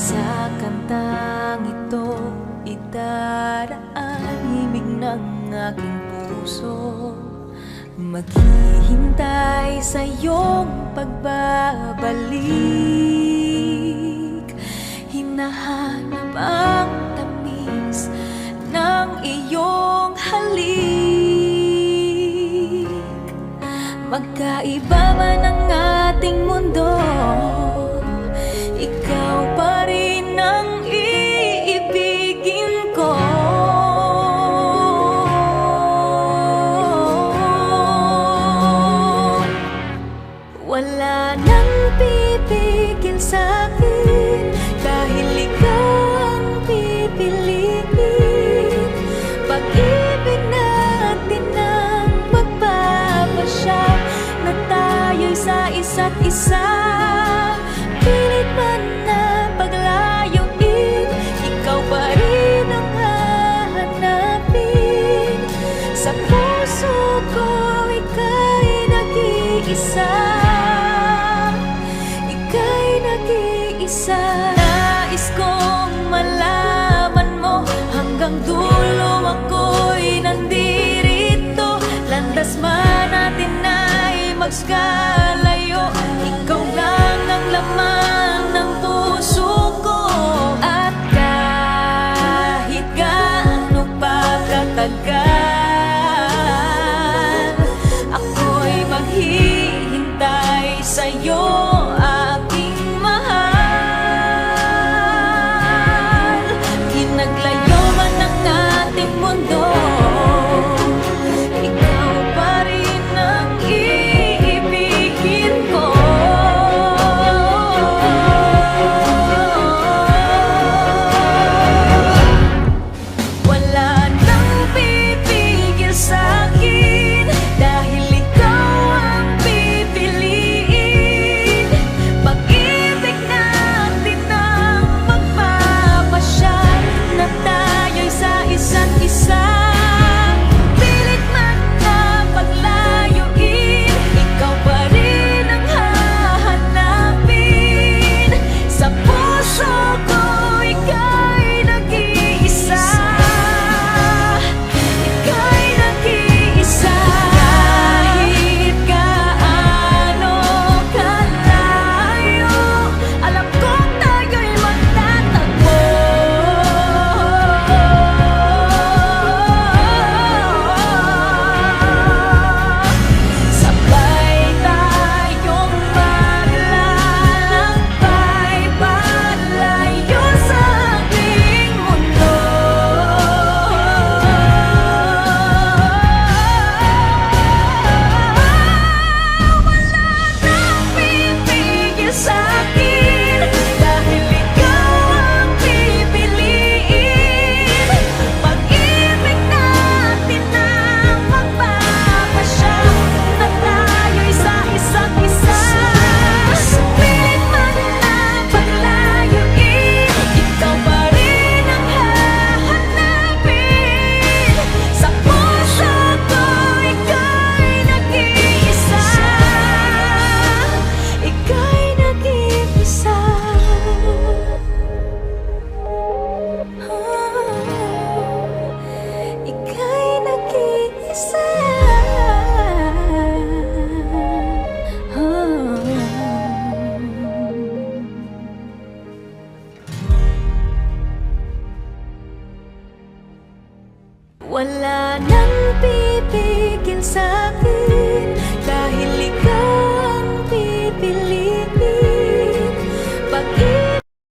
Sa kantang ito, idaraan himig ng aking puso. Maghihintay sa iyong pagbabalik. Hinahanap ang tamis ng iyong halik. Magkaiba man ang ating mundo, ikaw pa rin ang iibigin ko. Wala nang pipigil sa'kin, dahil ikaw ang pipiliin. Pag-ibig natin ang magpapasya na tayo'y sa isa't isa. Pilit man na paglayuin, ikaw pa rin ang hahanapin. Sa puso ko, ika'y nag-iisa. Ika'y nag-iisa. Nais kong malaman mo, hanggang dulo ako'y nandirito. Landas man natin ay magskalayo, ikaw lang ang laman ng puso ko. At kahit gaano pa katagal, ako'y maghihintay sa'yo, aking mahal. Kinaglayo man ang ating mundo, ikaw pa rin ang iibigin ko. Wala nang pipigil sa'kin, dahil ikaw ang pipiliin. Pag-ibig natin ang magpapasya na tayo'y sa isa't isa. Pilit man na paglayuin, ikaw pa rin ang hahanapin. Sa puso ko, ika'y nag-iisa. Ika'y nag-iisa. Kahit gaano kalayo, alam kong tayo'y magtatagpo. Sabay tayong maglalakbay palayo sa ating mundo. Wala nang pipigil sa'kin, dahil ikaw ang pipiliin. Pag-ibig natin ang magpapasya na tayo'y sa isa't isa. Pilit man na paglayuin, ikaw pa rin ang hahanapin. Sa puso ko, ika'y nag-iisa. Ika'y nag-iisa. Ika'y nag-iisa. Wala nang pipigil sa